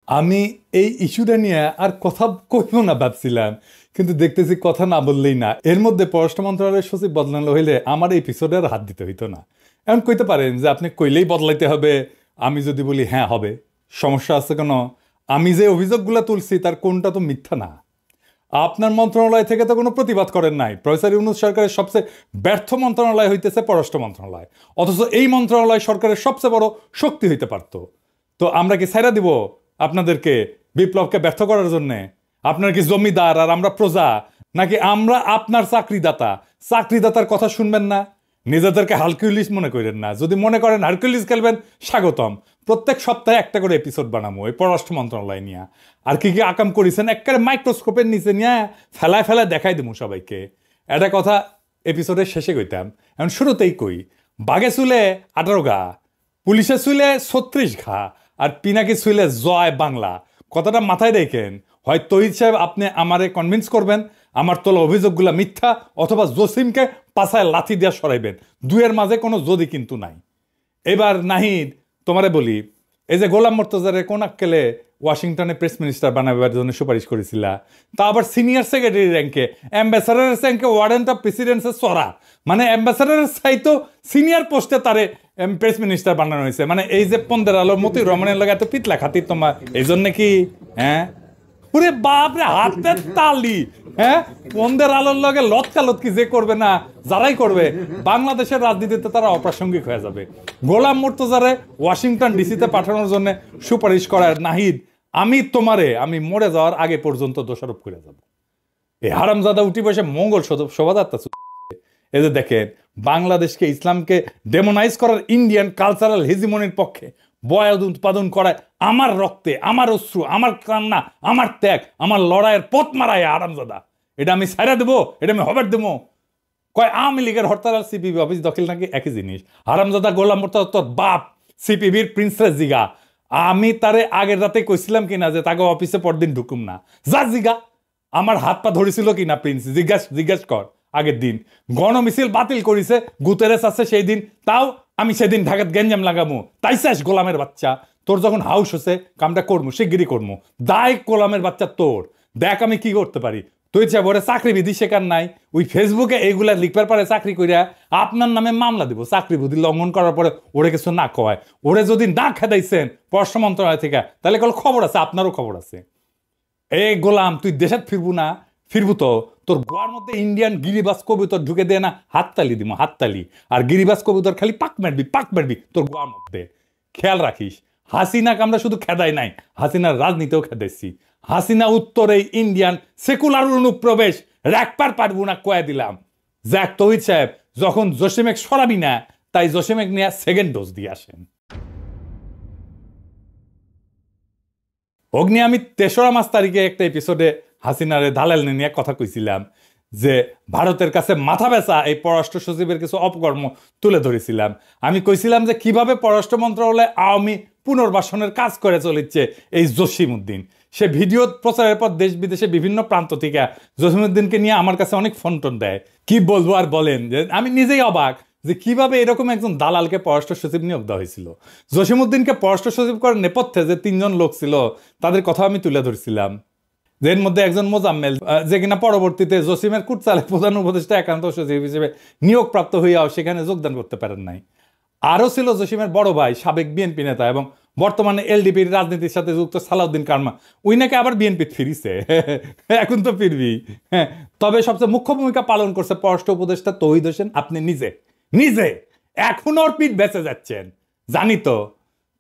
আমি এই ইস্যুটা নিয়ে আর কথা কইব না ভাবছিলাম, কিন্তু দেখতেছি কথা না বললেই না। এর মধ্যে পররাষ্ট্র মন্ত্রণালয়ের সচিব বদলানো হইলে আমার এই এপিসোডে আর হাত দিতে হইতো না। এখন কইতে পারেন যে আপনি কইলেই বদলাইতে হবে, আমি যদি বলি হ্যাঁ হবে, সমস্যা আছে কেন? আমি যে অভিযোগগুলো তুলছি তার কোনটা তো মিথ্যা না। আপনার মন্ত্রণালয় থেকে তো কোনো প্রতিবাদ করেন নাই। প্রফেসর ইউনূস সরকারের সবচেয়ে ব্যর্থ মন্ত্রণালয় হইতেছে পররাষ্ট্র মন্ত্রণালয়, অথচ এই মন্ত্রণালয় সরকারের সবচেয়ে বড় শক্তি হইতে পারতো। তো আমরা কি ছাইরা দিব আপনাদেরকে বিপ্লবকে ব্যর্থ করার জন্যে? আপনার কি জমিদার আর আমরা প্রজা, নাকি আমরা আপনার চাকরিদাতা? চাকরিদাতার কথা শুনবেন না? নিজেদেরকে হারকিউলিস মনে করেন না। যদি মনে করেন হারকিউলিস খেলবেন, স্বাগতম। প্রত্যেক সপ্তাহে একটা করে এপিসোড বানাবো এই পররাষ্ট্র মন্ত্রণালয় নিয়ে। আর কি কি আকাম করেছেন একেবারে মাইক্রোস্কোপের নিচে নিয়ে ফেলায় ফেলায় দেখাই দেবো সবাইকে। একটা কথা এপিসোডের শেষে কইতাম, এখন শুরুতেই কই। বাঘে চুলে 18 গা, পুলিশে চুলে 36 ঘা, আর পিনাকি চুলে জয় বাংলা। কথাটা মাথায় রেখেন। হয় তহিদ সাহেব আপনি আমারে কনভিন্স করবেন আমার তোলা অভিযোগগুলা মিথ্যা, অথবা জসিমকে পাছায় লাথি দিয়া সরাইবেন। দুয়ের মাঝে কোনো যদি কিন্তু নাই। এবার নাহিদ, তোমারে বলি, এই যে গোলাম মোর্তজারে কোন আক্কেলে ওয়াশিংটনে প্রেস মিনিস্টার বানাবার জন্য সুপারিশ করেছিলা, তা আবার সিনিয়র সেক্রেটারি র্যাঙ্কে, অ্যাম্বাসাডারের র্যাঙ্কে, ওয়ারেন্ট অফ প্রেসিডেন্সের সরা, মানে অ্যাম্বাসাডারের চাইতো সিনিয়র পোস্টে তারে প্রেস মিনিস্টার বানানো হয়েছে। মানে এই যে 15 আলোর মতোই রমণের লগে এত পিতলা খাতির তোমার, এই জন্য কি? হ্যাঁ, ওরে বাপরে, হাতের তালি। হ্যাঁ, 15 আলোর লগে লতকালতকি যে করবে না, যারাই করবে বাংলাদেশের রাজনীতিতে তারা অপ্রাসঙ্গিক হয়ে যাবে। গোলাম মুর্তজারে ওয়াশিংটন ডিসিতে পাঠানোর জন্য সুপারিশ করার নাহিদ, আমি মরে যাওয়ার আগে পর্যন্ত দোষারোপ করে যাব। এই হারামজাদা উঠি বসে মঙ্গল শোভাযাত্রা। এই যে দেখেন, বাংলাদেশকে, ইসলামকে ডেমোনাইজ করার ইন্ডিয়ান কালচারাল হেজিমনির পক্ষে বয়াদ উৎপাদন করায় আমার রক্তে, আমার অশ্রু, আমার কান্না, আমার ত্যাগ, আমার লড়াইয়ের পথ মারায় আরামজাদা। এটা আমি ছাইরা দেবো? এটা আমি হবার দেবো? কয় আওয়ামী লীগের হরতাল আর সিপিবি অফিস দখল নাকি একই জিনিস। হারামজাদা গোলাম মোর্তজা তোর বাপ সিপিবির প্রিন্সেস জিগা। আমি তারে আগের রাতে কইছিলাম কিনা যে তাকে অফিসে পরদিন ঢুকুম না? যা জিগা, আমার হাত পা ধরেছিল কিনা প্রিন্স, জিজ্ঞাস কর। আগের দিন গণমিছিল বাতিল করেছে, গুতেরেস আছে সেই দিন, তাও আমি সেদিন ঢাকাত গেঞ্জাম লাগামু। তাই শেষ গোলামের বাচ্চা, তোর যখন হাউস হচ্ছে কামটা করমু, শিগগিরই করমু। দায় গোলামের বাচ্চা তোর। দেখ আমি কি করতে পারি। তুই চাই ওরে চাকরি বিধি শেখার নাই, ওই ফেসবুকে এইগুলা লিখবার পারে চাকরি করিয়া আপনার নামে মামলা দিব। চাকরি বিধি লঙ্ঘন করার পরে ওরে কিছু না কয়, ওরে যদি না খেদাইছেন পররাষ্ট্র মন্ত্রণালয় থেকে, তাহলে কোনো খবর আছে, আপনারও খবর আছে। এই গোলাম, তুই দেশে ফিরবু না? ফিরবু তো তোর গোয়ার মধ্যে ইন্ডিয়ান গিরিবাস কবুতর ঢুকে দেয় না, হাততালি দিব, হাততালি। আর গিরিবাস কবুতর খালি পাক মারবি তোর গোয়ার মধ্যে। খেয়াল রাখিস, হাসিনাকে আমরা শুধু খেদাই নাই, হাসিনার রাজনীতিও খেদাইছি। হাসিনা উত্তরে ইন্ডিয়ান সেকুলার অনুপ্রবেশ রাখবার পারবো না কয়ে দিলাম। যাক তহিদ সাহেব, যখন জসিমেক সরাবি না, তাই জসিমেক নিয়ে সেকেন্ড ডোজ দিয়ে আসেন। অগ্নি, আমি 3রা তারিখে একটা এপিসোডে হাসিনারে দালাল নিয়ে কথা কইছিলাম যে ভারতের কাছে মাথা বেচা এই পররাষ্ট্র সচিবের কিছু অপকর্ম তুলে ধরেছিলাম। আমি কইছিলাম যে কিভাবে পররাষ্ট্র মন্ত্রণালয়ে আওয়ামী পুনর্বাসনের কাজ করে চলেছে এই জসিমউদ্দিন। সে ভিডিও প্রচারের পর দেশ বিদেশে বিভিন্ন প্রান্ত থেকে জসিমউদ্দিনকে নিয়ে আমার কাছে অনেক ফোন টোন দেয়। কি বলবো আর বলেন, যে আমি নিজেই অবাক যে কিভাবে এরকম একজন দালালকে পররাষ্ট্র সচিব নিয়োগ দেওয়া হয়েছিল। জসিমউদ্দিনকে পররাষ্ট্র সচিব করার নেপথ্যে যে 3জন লোক ছিল তাদের কথা আমি তুলে ধরছিলাম। এর মধ্যে একজন মোজাম্মেল, যে কিনা পরবর্তীতে জসিমের কুটচালে প্রধান উপদেষ্টা একান্ত সচিব হিসেবে নিয়োগপ্রাপ্ত হইয়াও সেখানে যোগদান করতে পারেন নাই। আরও ছিল জসিমের বড় ভাই, সাবেক বিএনপি নেতা এবং বর্তমানে এলডিপির রাজনীতির সাথে যুক্ত সালাউদ্দিন কারমা। ওই নাকি আবার বিএনপি ফিরিছে, এখন তো ফিরবি। হ্যাঁ, তবে সবচেয়ে মুখ্য ভূমিকা পালন করছে পররাষ্ট্র উপদেষ্টা তৌহিদ হোসেন। আপনি নিজে নিজে এখন ওর পিঠ বেঁচে যাচ্ছেন, জানি তো।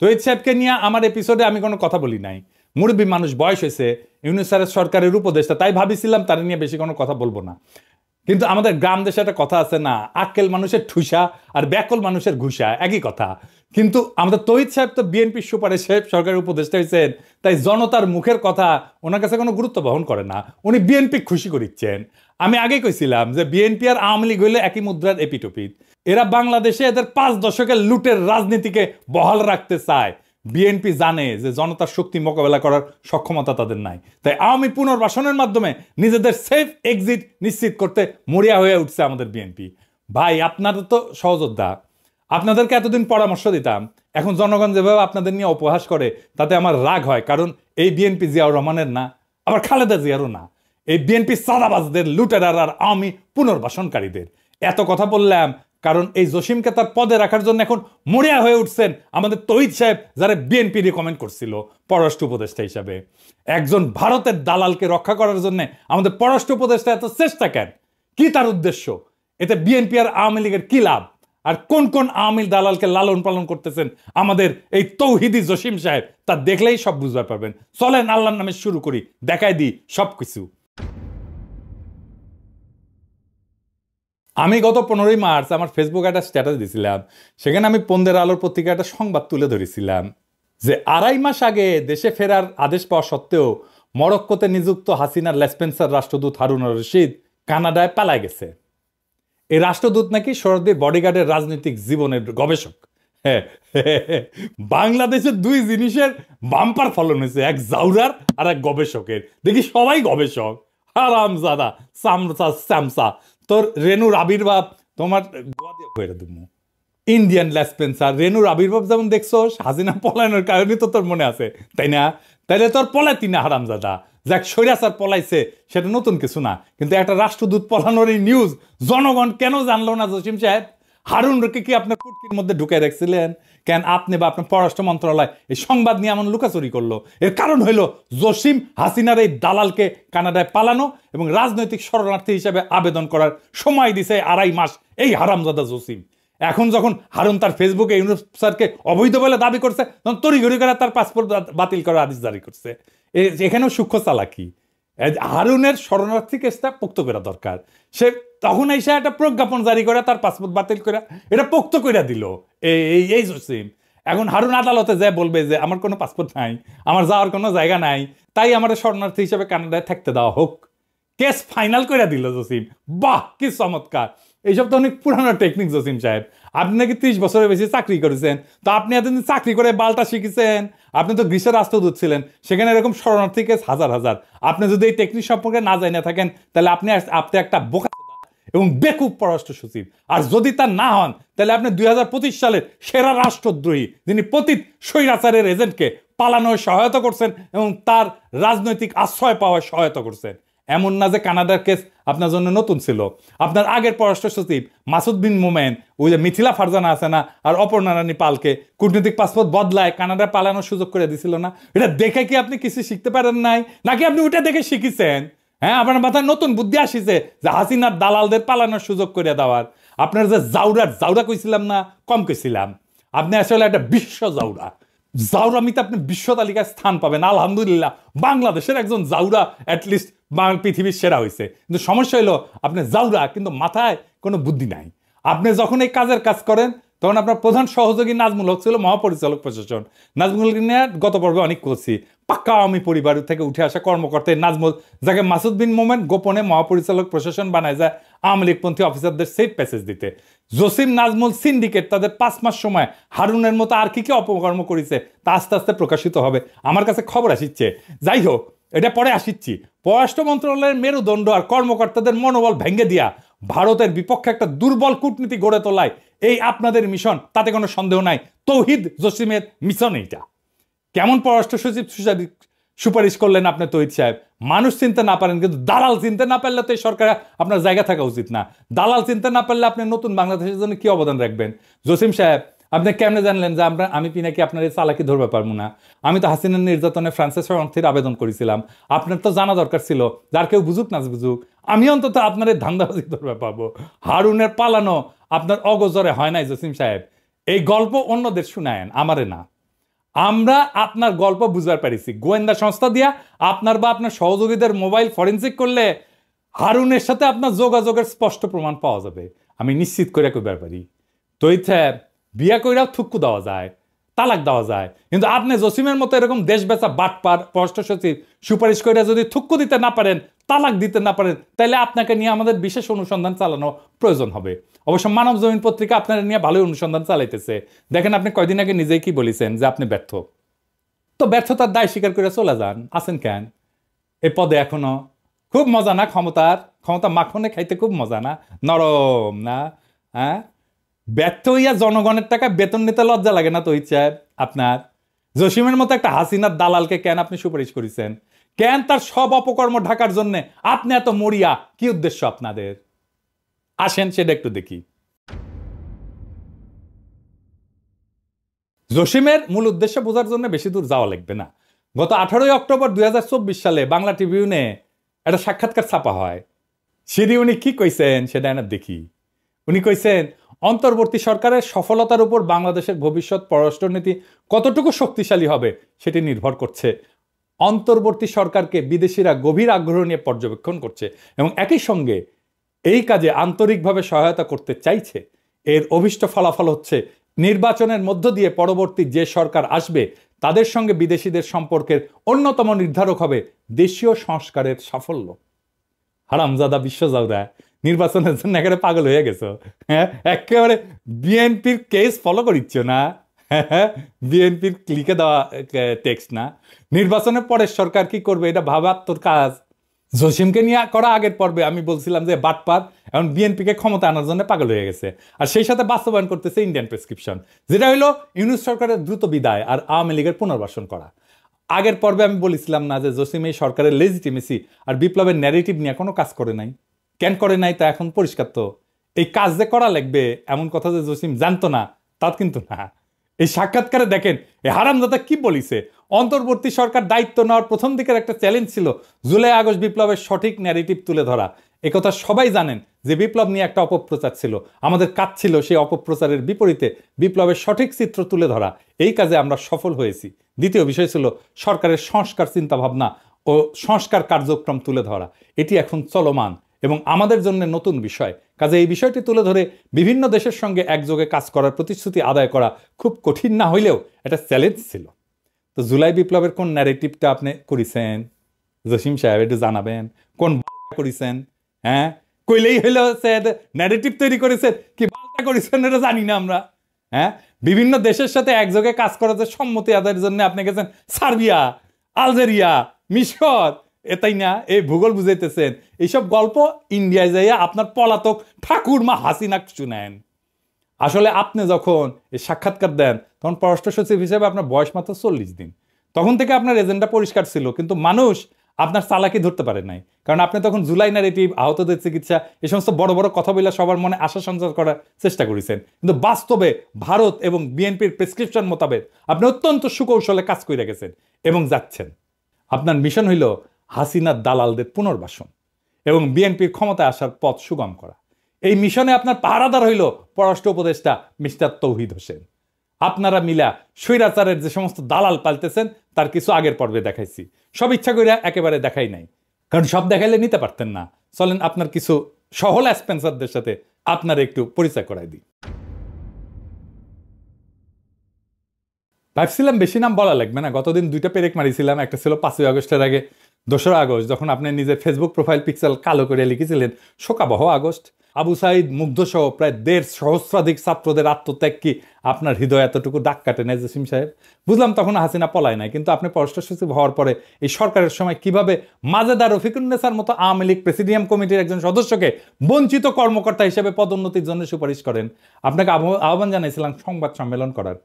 তৌহিদ সাহেবকে নিয়ে আমার এপিসোডে আমি কোনো কথা বলি নাই। মুরব্বী মানুষ, বয়স হয়েছে, ইউনূস সরকারের উপদেষ্টা, তাই ভাবিছিলাম তার নিয়ে বেশি কোনো কথা বলবো না। কিন্তু আমাদের গ্রাম দেশে একটা কথা আছে না, আক্কেল মানুষের ঠুসা আর ব্যাকল মানুষের ঘুষা, একই কথা। কিন্তু আমাদের তৌহিদ সাহেব তো বিএনপির সুপারিশে সরকারের উপদেষ্টা হয়েছেন, তাই জনতার মুখের কথা ওনার কাছে কোনো গুরুত্ব বহন করে না। উনি বিএনপি খুশি করিচ্ছেন। আমি আগে কইছিলাম যে বিএনপি আর আওয়ামী লীগ হইলে একই মুদ্রার এপিটোপিট। এরা বাংলাদেশে এদের 5 দশকের লুটের রাজনীতিকে বহাল রাখতে চায়। বিএনপি জানে যে জনতার শক্তি মোকাবেলা করার সক্ষমতা তাদের নাই, তাই আওয়ামী পুনর্বাসনের মাধ্যমে নিজেদের সেফ এক্সিট নিশ্চিত করতে মরিয়া হয়ে উঠছে আমাদের বিএনপি। ভাই, আপনাদের তো সহযোদ্ধা, আপনাদেরকে এতদিন পরামর্শ দিতাম, এখন জনগণ যেভাবে আপনাদের নিয়ে উপহাস করে তাতে আমার রাগ হয়, কারণ এই বিএনপি জিয়াউর রহমানের না, আবার খালেদা জিয়ারও না, এই বিএনপি সাদাবাজদের, লুটেরার আর আওয়ামী পুনর্বাসনকারীদের। এত কথা বললাম কারণ এই জসিমকে তার পদে রাখার জন্য এখন মরিয়া হয়ে উঠছেন আমাদের তৌহিদ সাহেব, যারা বিএনপি রিকমেন্ড করছিল পররাষ্ট্র উপদেষ্টা হিসাবে। একজন ভারতের দালালকে রক্ষা করার জন্য আমাদের পররাষ্ট্র উপদেষ্টা এত চেষ্টা কেন? কি তার উদ্দেশ্য? এতে বিএনপি আর আওয়ামী লীগের কি লাভ? আর কোন কোন আওয়ামী দালালকে লালন পালন করতেছেন আমাদের এই তৌহিদি জসিম সাহেব, তা দেখলেই সব বুঝতে পারবেন। চলেন আল্লাহর নামে শুরু করি, দেখাই দিই সবকিছু। আমি গত 15ই মার্চ আমার ফেসবুকে একটা স্ট্যাটাস দিয়েছিলাম, সেখানে আমি পন্দের আলোর পত্রিকা একটা সংবাদ তুলে ধরেছিলাম যে 2.5 মাস আগে দেশে ফেরার আদেশ পাওয়া সত্ত্বেও মরক্কোতে নিযুক্ত হাসিনার লেসপেন্সার রাষ্ট্রদূত হারুন রশিদ কানাডায় পালায় গেছে। এই রাষ্ট্রদূত নাকি শরদের বডিগার্ডের রাজনৈতিক জীবনের গবেষক। হ্যাঁ, বাংলাদেশের দুই জিনিসের বাম্পার ফলন হয়েছে, এক জাউরার আর এক গবেষকের। দেখি সবাই গবেষক, হারামজাদা সামসা স্যামসা। তোর রেনুর আবির্ভাব তোমার ইন্ডিয়ান লেসপেন্সার। রেনুর আবির্ভাব যেমন দেখছো হাসিনা পলায়নের কারণে তো তোর মনে আছে, তাই না? তাইলে তোর পলাইতি না হারামজাদা। যাক, স্বৈরাচার পলাইছে সেটা নতুন কিছু না, কিন্তু একটা রাষ্ট্রদূত পলানোর এই নিউজ জনগণ কেন জানলো না জসিম সাহেব? হারুনকে কি আপনার কুটকির মধ্যে ঢুকে রাখছিলেন কেন? আপনি বা আপনার পররাষ্ট্র মন্ত্রণালয় এই সংবাদ নিয়ে এমন লুকাচুরি করলো? এর কারণ হইল জসিম হাসিনার এই দালালকে কানাডায় পালানো এবং রাজনৈতিক শরণার্থী হিসেবে আবেদন করার সময় দিছে 2.5 মাস এই হারামজাদা জসিম। এখন যখন হারুন তার ফেসবুকে ইউনুস স্যারকে অবৈধ বলে দাবি করছে, তখন তড়িঘড়ি করে তার পাসপোর্ট বাতিল করার আদেশ জারি করছে। এখানেও সূক্ষ্ম চালাকি। হারুনের শরণার্থী কেসটা পোক্ত করা দরকার। সে তখন এসে একটা প্রজ্ঞাপন জারি করে তার পাসপোর্ট বাতিল করে এটা পোক্ত করে দিল এই জসিম। এখন হারুন আদালতে যায় বলবে যে আমার কোনো পাসপোর্ট নাই, আমার যাওয়ার কোনো জায়গা নাই, তাই আমার শরণার্থী হিসেবে কানাডায় থাকতে দেওয়া হোক। কেস ফাইনাল করে দিল জসিম। বাহ, কি চমৎকার! এইসব তো অনেক পুরানো টেকনিক জসিম সাহেব। আপনি নাকি 30 বছরের বেশি চাকরি করেছেন, তো আপনি এতদিন চাকরি করে বালটা শিখেছেন। আপনি তো গ্রীসের রাষ্ট্রদূত ছিলেন, সেখানে এরকম শরণার্থী কেস হাজার হাজার। আপনি যদি এই টেকনিক সম্পর্কে না জানিয়ে থাকেন, তাহলে আপনি একটা বোকা এবং বেকুব পররাষ্ট্র সচিব। আর যদি তা না হন, তাহলে আপনি 2025 সালের সেরা রাষ্ট্রদ্রোহী, যিনি পতিত স্বৈরাচারের এজেন্টকে পালানোর সহায়তা করছেন এবং তার রাজনৈতিক আশ্রয় পাওয়ার সহায়তা করছেন। এমন না যে কানাডার কেস আপনার জন্য নতুন ছিল। আপনার আগের পররাষ্ট্র সচিব মাসুদ বিন মোমেন, ওই যে মিথিলা ফারজানা আছে না, আর অপর্ণা রানী পালকে কূটনৈতিক পাসপোর্ট বদলায় কানাডা পালানোর সুযোগ করে দিছিল না? এটা দেখে কি আপনি কিছু শিখতে পারেন নাই, নাকি আপনি ওইটা দেখে শিখেছেন? হ্যাঁ, আপনার মাথায় নতুন বুদ্ধি আসিছে যে হাসিনার দালালদের পালানোর সুযোগ করে দেওয়ার। আপনার যে জাউরা কইছিলাম না, কম কইছিলাম। আপনি আসলে একটা বিশ্ব জাউরা। জাউরামিতে আপনি বিশ্ব তালিকায় স্থান পাবেন, আলহামদুলিল্লাহ। বাংলাদেশের একজন জাউরা অ্যাটলিস্ট পৃথিবীর সেরা হয়েছে। কিন্তু সমস্যা হলো আপনি জাউরা, কিন্তু মাথায় কোনো বুদ্ধি নাই। আপনি যখন এই কাজের কাজ করেন, তখন আপনার প্রধান সহযোগী নাজমুল হক ছিল মহাপরিচালক প্রশাসন। নাজমুল নিয়ে গত পর্বে অনেক করছি। পাক্কা আওয়ামী পরিবার থেকে উঠে আসা কর্মকর্তা নাজমুল, যাকে মাসুদ বিন মোমেন গোপনে মহাপরিচালক প্রশাসন বানায় যায় আওয়ামী লীগপন্থী অফিসারদের সেফ প্যাসেজ দিতে। জসিম নাজমুল সিন্ডিকেট তাদের 5 মাস সময় হারুনের মতো আর কি কি অপকর্ম করেছে তা আস্তে আস্তে প্রকাশিত হবে। আমার কাছে খবর আসিচ্ছে। যাই হোক, এটা পরে আসিচ্ছি। পররাষ্ট্র মন্ত্রণালয়ের মেরুদণ্ড আর কর্মকর্তাদের মনোবল ভেঙে দিয়া ভারতের বিপক্ষে একটা দুর্বল কূটনীতি গড়ে তোলায় এই আপনাদের মিশন, তাতে কোনো সন্দেহ নাই। তৌহিদ জসিমের মিশন এইটা। কেমন পররাষ্ট্র সচিব সুপারিশ করলেন আপনি তৌহিদ সাহেব? মানুষ চিনতে না পারেন, কিন্তু দালাল চিনতে না পারলে তো এই সরকার আপনার জায়গা থাকা উচিত না। দালাল চিনতে না পারলে আপনি নতুন বাংলাদেশের জন্য কি অবদান রাখবেন? জসিম সাহেব, আপনি কেমনে জানলেন যে আমি পিনাকি আপনার এই চালাকি ধরবে পারবো না? আমি তো হাসিনার নির্যাতনে ফ্রান্সের শরণার্থীর আবেদন করেছিলাম। আপনার তো জানা দরকার ছিল, যার কেউ বুঝুক না বুঝুক, আমি অন্তত আপনার এই ধান্দাবাজি ধরবে পারবো। হারুনের পালানো আপনার অগোচরে হয় নাই জসিম সাহেব। এই গল্প অন্যদের শুনায়েন, আমারে না। আমরা আপনার গল্প বুঝবার পারিছি। গোয়েন্দা সংস্থা দিয়া আপনার বা আপনার সহযোগীদের মোবাইল ফরেন্সিক করলে হারুনের সাথে আপনার যোগাযোগের স্পষ্ট প্রমাণ পাওয়া যাবে, আমি নিশ্চিত করে কইবার পারি। তৈরি সাহেব, বিয়া কইরাও থুক্কু দেওয়া যায়, তালাক দেওয়া যায়, কিন্তু আপনি জসিমের মতো এরকম দেশ বেচা বাটপার পররাষ্ট্র সচিব সুপারিশ করে যদি থুক্কু দিতে না পারেন, তালাক দিতে না পারেন, তাহলে আপনাকে নিয়ে আমাদের বিশেষ অনুসন্ধান চালানো প্রয়োজন হবে। অবশ্য মানব জমিন পত্রিকা আপনার নিয়ে ভালোই অনুসন্ধান চালাইতেছে। দেখেন, আপনি কয়দিন আগে নিজেই কি বলেছেন যে আপনি ব্যর্থ। তো ব্যর্থতার দায় স্বীকার করে চলে যান। আছেন কেন এই পদে এখনো? খুব মজা না ক্ষমতা মাখনে খাইতে? খুব মজা না? নরম না? হ্যাঁ, ব্যর্থ হইয়া জনগণের টাকা বেতন নিতে লজ্জা লাগে না তহিদ সাহেব আপনার? জসিমের মতো একটা হাসিনার দালালকে কেন আপনি সুপারিশ করেছেন? কেন তার সব অপকর্ম ঢাকার জন্য আপনি এত মরিয়া? কি উদ্দেশ্য আপনাদের? আসেন সেটা একটু দেখি। জসিমের মূল উদ্দেশ্য বোঝার জন্য বেশি দূর যাওয়া লাগবে না। গত 18 অক্টোবর 2024 সালে বাংলা ট্রিবিউনে একটা সাক্ষাৎকার ছাপা হয়। সেটি উনি কি কইছেন সেটা না দেখি। উনি কইছেন, অন্তর্বর্তী সরকারের সফলতার উপর বাংলাদেশের ভবিষ্যৎ পররাষ্ট্রনীতি কতটুকু শক্তিশালী হবে সেটি নির্ভর করছে। অন্তর্বর্তী সরকারকে বিদেশিরা গভীর আগ্রহ নিয়ে পর্যবেক্ষণ করছে এবং একই সঙ্গে এই কাজে আন্তরিকভাবে সহায়তা করতে চাইছে। এর অভীষ্ট ফলাফল হচ্ছে নির্বাচনের মধ্য দিয়ে পরবর্তী যে সরকার আসবে তাদের সঙ্গে বিদেশিদের সম্পর্কের অন্যতম নির্ধারক হবে দেশীয় সংস্কারের সাফল্য। হারামজাদা বিশ্বজাদা, নির্বাচনের জন্য একেবারে পাগল হয়ে গেছো। হ্যাঁ, একেবারে বিএনপির কেস ফলো করিচ্ছ না? বিএনপির ক্লিকে দেওয়া টেক্সট না? নির্বাচনের পরের সরকার কি করবে এটা ভাবার তোর কাজ। জসিমকে নিয়ে করা আগের পর্বে আমি বলছিলাম যে বাটপার এখন বিএনপিকে ক্ষমতা আনার জন্য পাগল হয়ে গেছে, আর সেই সাথে বাস্তবায়ন করতেছে ইন্ডিয়ান প্রেসক্রিপশন, যেটা হলো ইউনূস সরকারের দ্রুত বিদায় আর আওয়ামী লীগের পুনর্বাসন করা। আগের পর্বে আমি বলেছিলাম না যে জসিম এই সরকারের লেজিটিমেসি আর বিপ্লবের ন্যারেটিভ নিয়ে কোনো কাজ করে নাই? কেন করে নাই তা এখন পরিষ্কার। তো এই কাজ যে করা লাগবে এমন কথা যে জসিম জানতো না তা কিন্তু না। এই সাক্ষাৎকারে দেখেন এই হারামজাদা কি বলিছে। অন্তর্বর্তী সরকার দায়িত্ব নেওয়ার প্রথম দিকের একটা চ্যালেঞ্জ ছিল জুলাই আগস্ট বিপ্লবের সঠিক ন্যারেটিভ তুলে ধরা। একথা সবাই জানেন যে বিপ্লব নিয়ে একটা অপপ্রচার ছিল, আমাদের কাজ ছিল সেই অপপ্রচারের বিপরীতে বিপ্লবের সঠিক চিত্র তুলে ধরা। এই কাজে আমরা সফল হয়েছি। দ্বিতীয় বিষয় ছিল সরকারের সংস্কার চিন্তাভাবনা ও সংস্কার কার্যক্রম তুলে ধরা। এটি এখন চলমান এবং আমাদের জন্য নতুন বিষয়। কাজে এই বিষয়টি তুলে ধরে বিভিন্ন দেশের সঙ্গে একযোগে কাজ করার প্রতিশ্রুতি আদায় করা খুব কঠিন না হইলেও এটা চ্যালেঞ্জ ছিল। তো জুলাই বিপ্লবের কোন ন্যারেটিভটা আপনি করেছেন জসিম সাহেব একটু জানাবেন? কোন করেছেন? হ্যাঁ, কইলেই হইলো ন্যারেটিভ তৈরি করেছেন, কি বালটা করেছেন এটা জানি না আমরা। হ্যাঁ, বিভিন্ন দেশের সাথে একযোগে কাজ করার যে সম্মতি আদায়ের জন্য আপনি গেছেন সার্বিয়া, আলজেরিয়া, মিশর, এটাই না? এই ভূগোল বুঝাইতেছেন। এইসব গল্প ইন্ডিয়ায় যাইয়া আপনার পলাতক ঠাকুরমা হাসিনা শুনেন। আসলে আপনি যখন এই সাক্ষাৎকার দেন তখন পররাষ্ট্র সচিব হিসেবে আপনার বয়স মাত্র 40 দিন। তখন থেকে আপনার এজেন্ডা পরিষ্কার ছিল, কিন্তু মানুষ আপনার চালাকি ধরতে পারে নাই। কারণ আপনি তখন জুলাই ন্যারেটিভ, আহতদের চিকিৎসা, এই সমস্ত বড় বড় কথা বলে সবার মনে আশা সঞ্চার করার চেষ্টা করেছেন। কিন্তু বাস্তবে ভারত এবং বিএনপির প্রেসক্রিপশন মোতাবেক আপনি অত্যন্ত সুকৌশলে কাজ করে গেছেন এবং যাচ্ছেন। আপনার মিশন হইল হাসিনার দালালদের পুনর্বাসন এবং বিএনপির ক্ষমতায় আসার পথ সুগম করা। এই মিশনে আপনার পাহারাদার হইল পররাষ্ট্র উপদেষ্টা মিস্টার তৌহিদ হোসেন। আপনারা মিলা স্বৈরাচারের যে সমস্ত দালাল পালতেছেন তার কিছু আগের পর্বে দেখাইছি। সব ইচ্ছা করে একেবারে দেখাই নাই, কারণ সব দেখাইলে নিতে পারতেন না। চলেন আপনার কিছু সহল স্পেন্সারদের সাথে আপনার একটু পরিচয় করাই দিই। ভাবছিলাম বেশি নাম বলা লাগবে না, গতদিন 2টা পেরেক মারিছিলাম। একটা ছিল 5ই আগস্টের আগে 2রা আগস্ট, যখন আপনি নিজের ফেসবুক প্রোফাইল পিক্সেল কালো করে লিখেছিলেন শোকাবহ আগস্ট। আবু সাইদ মুগ্ধ সহ প্রায় 1.5 সহস্রাধিক ছাত্রদের আত্মত্যাগ কি আপনার হৃদয় এতটুকু দাগ কাটে নাই জসিম সাহেব? বুঝলাম তখন হাসিনা পলায় নাই, কিন্তু আপনি পররাষ্ট্র সচিব হওয়ার পরে এই সরকারের সময় কিভাবে মাজেদা রফিকুন্নেসার মতো আওয়ামী লীগ প্রেসিডিয়াম কমিটির একজন সদস্যকে বঞ্চিত কর্মকর্তা হিসেবে পদোন্নতির জন্য সুপারিশ করেন। আপনাকে আহ্বান জানাইছিলাম সংবাদ সম্মেলন করার।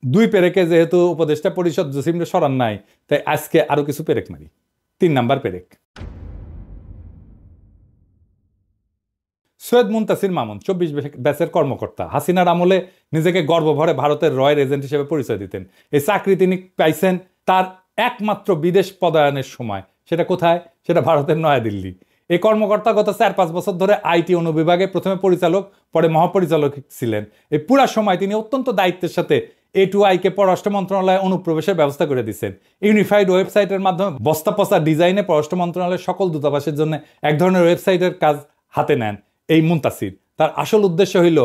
2 পেরেকে যেহেতু উপদেষ্টা পরিষদ জসিমরে সরান নাই, তাই আজকে আরো কিছু পেরেক মারি। 3 নাম্বার পেরেক, সৈয়দ মুনতাসির মামুন 24 ব্যাচের কর্মকর্তা। হাসিনার আমলে নিজেকে গর্বভরে ভারতের রয়ের এজেন্ট হিসেবে পরিচয় দিতেন। এই চাকরি তিনি পাইছেন তার একমাত্র বিদেশ পদায়নের সময়। সেটা কোথায়? সেটা ভারতের নয়াদিল্লি। এই কর্মকর্তা গত 4-5 বছর ধরে আইটি অনুবিভাগে প্রথমে পরিচালক, পরে মহাপরিচালক ছিলেন। এই পুরা সময় তিনি অত্যন্ত দায়িত্বের সাথে A2I কে পররাষ্ট্র মন্ত্রণালয়ে অনুপ্রবেশের ব্যবস্থা করে দিচ্ছেন। ইউনিফাইড ওয়েবসাইটের মাধ্যমে বস্তা পচা ডিজাইনে পররাষ্ট্র মন্ত্রণালয়ের সকল দূতাবাসের জন্য এক ধরনের ওয়েবসাইটের কাজ হাতে নেন এই মুনতাসির। তার আসল উদ্দেশ্য হইল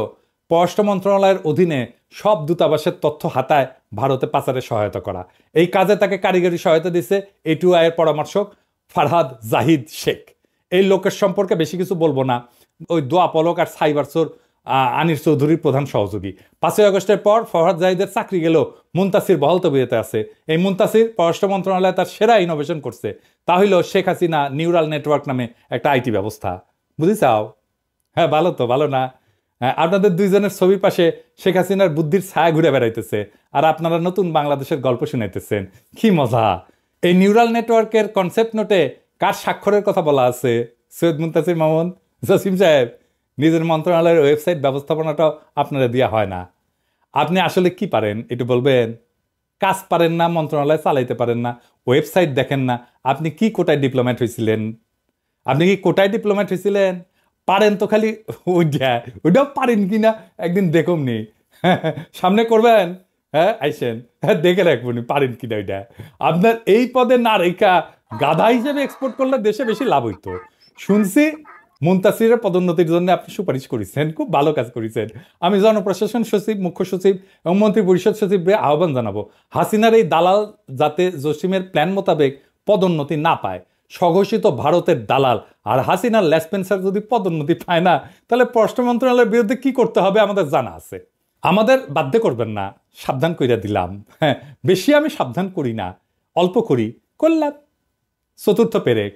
পররাষ্ট্র মন্ত্রণালয়ের অধীনে সব দূতাবাসের তথ্য হাতায় ভারতে পাচারে সহায়তা করা। এই কাজে তাকে কারিগরি সহায়তা দিচ্ছে A2I এর পরামর্শক ফারহাদ জাহিদ শেখ। এই লোকের সম্পর্কে বেশি কিছু বলবো না। ওই দোয়া পলক আর সাইবার চোর আনির চৌধুরীর প্রধান সহযোগী। 5ই আগস্টের পর ফরহাদ জাহিদের চাকরি গেলেও মুনতাসির বহাল তবিয়তে আছে। এই মুনতাসির পররাষ্ট্র মন্ত্রণালয়ে তার সেরা ইনোভেশন করছে, তা হইল শেখ হাসিনা নিউরাল নেটওয়ার্ক নামে একটা আইটি ব্যবস্থা। বুঝিছাও? হ্যাঁ, ভালো তো, ভালো না? আপনাদের দুইজনের ছবির পাশে শেখ হাসিনার বুদ্ধির ছায়া ঘুরে বেড়াইতেছে, আর আপনারা নতুন বাংলাদেশের গল্প শুনাইতেছেন। কি মজা! এই নিউরাল নেটওয়ার্কের কনসেপ্ট নোটে কার স্বাক্ষরের কথা বলা আছে? সৈয়দ মুনতাসির মামুন, জসিম সাহেব। নিজের মন্ত্রণালয়ের ওয়েবসাইট ব্যবস্থাপনাটাও আপনারা দেওয়া হয় না। আপনি আসলে কি পারেন একটু বলবেন? কাজ পারেন না, মন্ত্রণালয় চালাইতে পারেন না, ওয়েবসাইট দেখেন না। আপনি কি কোটায় ডিপ্লোম্যাট হয়েছিলেন? আপনি কি কোটায় ডিপ্লোম্যাট হয়েছিলেন? পারেন তো খালি ওইটাও পারেন কি না একদিন দেখুন নি। সামনে করবেন, হ্যাঁ আইসেন, হ্যাঁ দেখে রাখবেন পারেন কিনা ওইটা। আপনার এই পদে না রেখা গাধা হিসেবে এক্সপোর্ট করলে দেশে বেশি লাভ হইতো। শুনছি মুনতাসিরের পদোন্নতির জন্য আপনি সুপারিশ করেছেন, খুব ভালো কাজ করেছেন। আমি জনপ্রশাসন সচিব, মুখ্য সচিব এবং মন্ত্রী পরিষদ সচিবকে আহ্বান জানাবো, হাসিনার এই দালাল যাতে জসিমের প্ল্যান মোতাবেক পদোন্নতি না পায়। স্বঘোষিত ভারতের দালাল আর হাসিনার লেসপেন্সার যদি পদোন্নতি পায় না, তাহলে পররাষ্ট্র মন্ত্রণালয়ের বিরুদ্ধে কি করতে হবে আমাদের জানা আছে। আমাদের বাধ্য করবেন না, সাবধান কইরা দিলাম। হ্যাঁ, বেশি আমি সাবধান করি না, অল্প করি, করলাম। চতুর্থ পেরেক,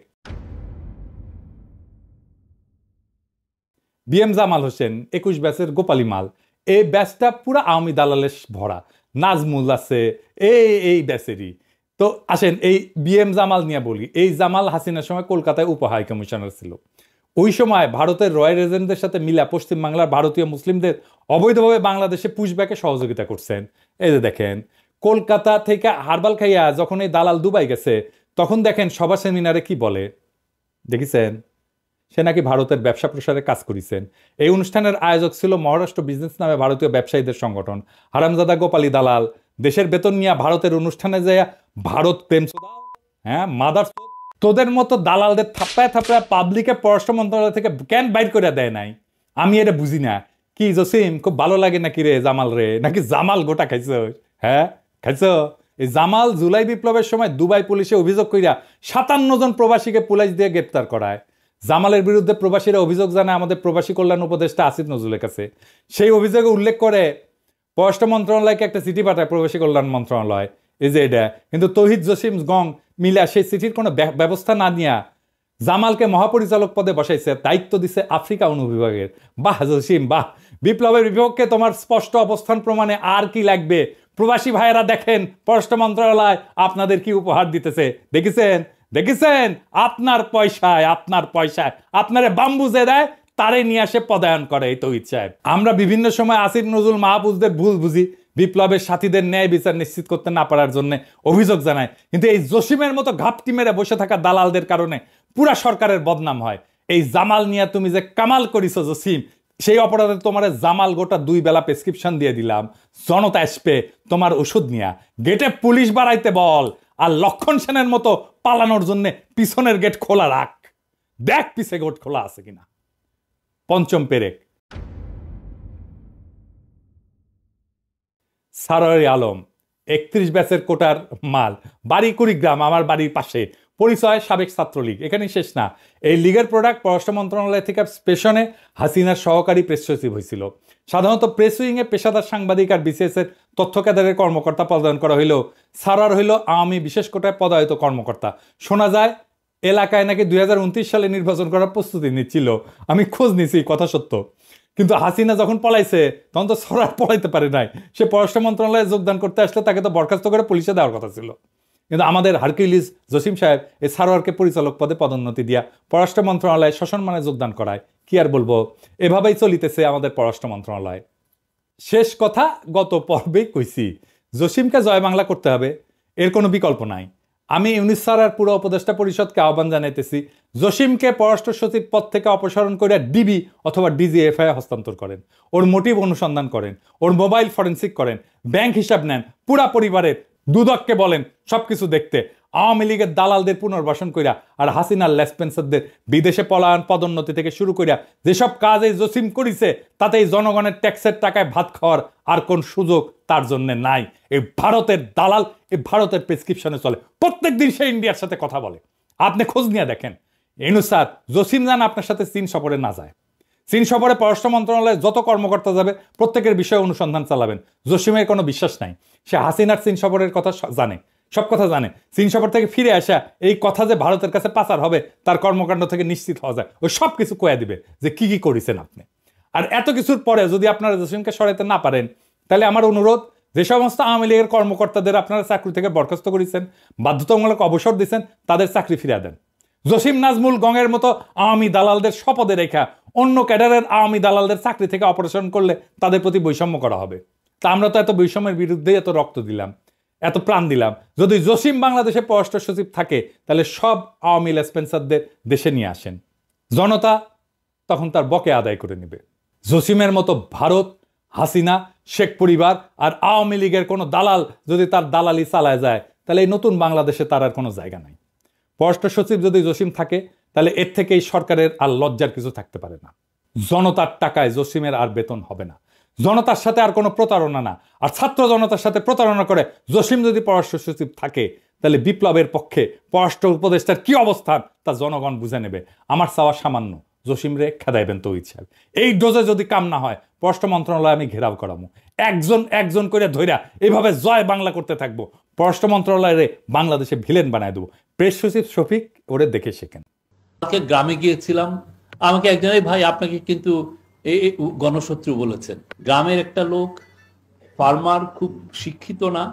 বিএম জামাল হোসেন 21 ব্যাচের গোপালী মাল। এই ব্যাচটা পুরা আওয়ামী দালালের ভরা। নাজমুল আছে এই ব্যাচেরই। তো আসেন এই বিএম জামাল নিয়ে বলি। এই জামাল হাসিনার সময় কলকাতায় উপ হাই কমিশনার ছিল। ওই সময় ভারতের রয়্যাল এজেন্টদের সাথে মিলা পশ্চিম বাংলার ভারতীয় মুসলিমদের অবৈধভাবে বাংলাদেশে পুশব্যাকে সহযোগিতা করছেন। এই যে দেখেন, কলকাতা থেকে হারবাল খাইয়া যখন এই দালাল দুবাই গেছে, তখন দেখেন সভা সেমিনারে কি বলে দেখেছেন? সে নাকি ভারতের ব্যবসা প্রসারে কাজ করেছেন। এই অনুষ্ঠানের আয়োজক ছিল মহারাষ্ট্র বিজনেস নামে ভারতীয় ব্যবসায়ীদের সংগঠন। হারামজাদা গোপালী দালাল দেশের বেতন নিয়ে ভারতের অনুষ্ঠানে যায় ভারত প্রেম, হ্যাঁ মাদার, তোদের মতো দালালদের থাপ্পায় থাপ্পায় পাবলিকে পররাষ্ট্র মন্ত্রণালয় থেকে কেন বাইর করে দেয় নাই? আমি এটা বুঝি না। কি জসিম, খুব ভালো লাগে নাকি রে জামাল রে? নাকি জামাল গোটা খাইছ? হ্যাঁ খাইছ? এই জামাল জুলাই বিপ্লবের সময় দুবাই পুলিশে অভিযোগ কইরা 57 জন প্রবাসীকে পুলিশ দিয়ে গ্রেপ্তার করায়। জামালের বিরুদ্ধে প্রবাসীরা অভিযোগ জানায় আমাদের প্রবাসী কল্যাণ উপদেষ্টা আসিফ নজরুলের কাছে। সেই অভিযোগে উল্লেখ করে পররাষ্ট্র মন্ত্রণালয়কে একটা চিঠি পাঠায় প্রবাসী কল্যাণ মন্ত্রণালয়। এই যে এটা কিন্তু তৌহিদ জসিম গং মিলা সেই চিঠির কোনো ব্যবস্থা না নিয়া জামালকে মহাপরিচালক পদে বসাইছে, দায়িত্ব দিছে আফ্রিকা অনুবিভাগের। বাহ জসিম বাহ, বিপ্লবের বিপক্ষে তোমার স্পষ্ট অবস্থান প্রমাণে আর কি লাগবে? প্রবাসী ভাইয়েরা দেখেন পররাষ্ট্র মন্ত্রণালয় আপনাদের কি উপহার দিতেছে, দেখেছেন? দেখেছেন? আপনার পয়সায় আপনারে বাম্বুজে দেয়, তারে নিয়ে আসে পদায়ন করে এই তৌহিদ সাহেব। আমরা বিভিন্ন সময় আসিফ নজরুল মাহফুজদের ভুল বুঝি, বিপ্লবের সাথীদের ন্যায় বিচার নিশ্চিত করতে না পারার জন্য অভিযোগ জানায়। কিন্তু এই জসিমের মতো ঘাপটি মেরে বসে থাকা দালালদের কারণে পুরা সরকারের বদনাম হয়। এই জামাল নিয়ে তুমি যে কামাল করিছো জসিম, সেই অপরাধে তোমার জামাল গোটা 2 বেলা প্রেসক্রিপশন দিয়ে দিলাম। জনতা আসবে তোমার ওষুধ নিয়ে, গেটে পুলিশ বাড়াইতে বল, আর লক্ষণ সেনের মতো পালানোর জন্য পিছনের গেট খোলা রাখ, দেখ পিছে গেট খোলা আছে কিনা। পঞ্চম পেরেক, সারারি আলম 31 ব্যাচের কোটার মাল, বাড়ি কুড়িগ্রাম, আমার বাড়ির পাশে, পরিচয় সাবেক ছাত্রলীগ। এখানেই শেষ না, এই লীগের প্রোডাক্ট পররাষ্ট্র মন্ত্রণালয় থেকে স্টেশনে হাসিনার সহকারী প্রেস সচিব হয়েছিল। সাধারণত প্রেস উইংয়ে পেশাদার সাংবাদিক আর বিসিএস এর তথ্য কেন্দ্রের কর্মকর্তা পদায়ন করা হইলেও সারার হইল আওয়ামী বিশেষ কোটায় পদায়িত কর্মকর্তা। শোনা যায় এলাকায় নাকি 2029 সালে নির্বাচন করার প্রস্তুতি নিচ্ছিল। আমি খোঁজ নিছি, কথা সত্য। কিন্তু হাসিনা যখন পলাইছে তখন তো সরার পলাইতে পারে নাই। সে পররাষ্ট্র মন্ত্রণালয়ে যোগদান করতে আসলে তাকে তো বরখাস্ত করে পুলিশে দেওয়ার কথা ছিল। কিন্তু আমাদের হারকিউলিস জসিম সাহেব এই সারোয়ারকে পরিচালক পদে পদোন্নতি দিয়া পররাষ্ট্র মন্ত্রণালয়ে সসম্মানে যোগদান করায়। কি আর বলবো, এভাবেই চলিতেছে আমাদের পররাষ্ট্র মন্ত্রণালয়। শেষ কথা গত পর্বেই কইছি, জসিমকে জয় বাংলা করতে হবে, এর কোনো বিকল্প নাই। আমি ইউনিস স্যার আর পুরো উপদেষ্টা পরিষদকে আহ্বান জানাইতেছি, জসিমকে পররাষ্ট্র সচিব পদ থেকে অপসারণ করে ডিবি অথবা ডিজিএফআই হস্তান্তর করেন, ওর মোটিভ অনুসন্ধান করেন, ওর মোবাইল ফরেন্সিক করেন, ব্যাংক হিসাব নেন, পুরা পরিবারের দুদককে বলেন সবকিছু দেখতে, আওয়ামী লীগের দালালদের পুনর্বাসন কইরা আর হাসিনার লেসপেন্সারদের বিদেশে পলায়ন, পদোন্নতি থেকে শুরু কইরা যেসব কাজ এই জসিম করিছে, তাতে এই জনগণের ট্যাক্সের টাকায় ভাত খাওয়ার আর কোন সুযোগ তার জন্য নাই। এই ভারতের দালাল এই ভারতের প্রেসক্রিপশনে চলে, প্রত্যেক দিন সে ইন্ডিয়ার সাথে কথা বলে। আপনি খোঁজ নিয়ে দেখেন। স্যার জসিম জান আপনার সাথে চীন সফরে না যায়। চীন সফরে পররাষ্ট্র মন্ত্রণালয়ে যত কর্মকর্তা যাবে প্রত্যেকের বিষয়ে অনুসন্ধান চালাবেন। জসিমের কোনো বিশ্বাস নাই, সে হাসিনার চীন সফরের কথা জানে, সব কথা জানে। চীন সফর থেকে ফিরে আসা এই কথা যে ভারতের কাছে পাচার হবে তার কর্মকাণ্ড থেকে নিশ্চিত হওয়া যায়, ওই সব কিছু কয়ে দিবে যে কি কি করেছেন আপনি। আর এত কিছুর পরে যদি আপনারা জসিমকে সরাইতে না পারেন, তাহলে আমার অনুরোধ, যে সমস্ত আওয়ামী লীগের কর্মকর্তাদের আপনারা চাকরি থেকে বরখাস্ত করেছেন, বাধ্যতামূলক অবসর দিচ্ছেন, তাদের চাকরি ফিরিয়ে দেন। জসিম নাজমুল গঙের মতো আওয়ামী দালালদের শপথে রেখা অন্য ক্যাডারের আওয়ামী দালালদের চাকরি থেকে অপারেশন করলে তাদের প্রতি বৈষম্য করা হবে। তা আমরা তো এত বৈষম্যের বিরুদ্ধে এত রক্ত দিলাম, এত প্রাণ দিলাম। যদি জসিম বাংলাদেশে পররাষ্ট্র সচিব থাকে, তাহলে সব আওয়ামী লেসপেন্সারদের দেশে নিয়ে আসেন, জনতা তখন তার বকে আদায় করে নেবে। জসিমের মতো ভারত, হাসিনা, শেখ পরিবার আর আওয়ামী লীগের কোনো দালাল যদি তার দালালি চালায় যায়, তাহলে এই নতুন বাংলাদেশে তার আর কোনো জায়গা নাই। পররাষ্ট্র সচিব যদি জসিম থাকে, তাহলে এর থেকে এই সরকারের আর লজ্জার কিছু থাকতে পারে না। জনতার টাকায় জসিমের আর বেতন হবে না, জনতার সাথে আর কোনো প্রতারণা না। আর ছাত্র জনতার সাথে প্রতারণা করে জসিম যদি পররাষ্ট্র সচিব থাকে, তাহলে বিপ্লবের পক্ষে পররাষ্ট্র উপদেষ্টার কি অবস্থান তা জনগণ বুঝে নেবে। আমার চাওয়া সামান্য, জসিম রে খেদাইবেন তো ইচ্ছা। এই ডোজে যদি কাম না হয়, পররাষ্ট্র মন্ত্রণালয় আমি ঘেরাও করাবো, একজন একজন করে ধইরা এইভাবে জয় বাংলা করতে থাকবো। পররাষ্ট্র মন্ত্রণালয়ে বাংলাদেশে ভিলেন বানায় দেবো। প্রেস সচিব শফিক ওরে দেখে শেখেন। গ্রামে গিয়েছিলাম, আমাকে একজন, ভাই আপনাকে কিন্তু এই গণশত্রু বলেছেন। গ্রামের একটা লোক, ফার্মার, খুব শিক্ষিত না,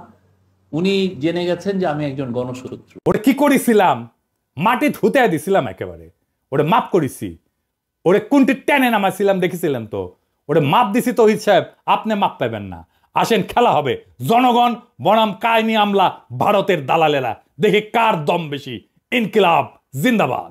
উনি জেনে গেছেন যে আমি একজন গণশত্রু। ওরে কি করেছিলাম, মাটি ধুতে দিছিলাম একেবারে, ওরে মাপ করেছি, ওরে কোনটি টেনে নামাইছিলাম দেখেছিলেন তো, ওরে মাপ দিছি তো সাহেব, আপনি মাপ পাবেন না। আসেন খেলা হবে, জনগণ বনাম কায়নি আমলা ভারতের দালালেরা, দেখি কার দম বেশি। ইনকিলাব জিন্দাবাদ।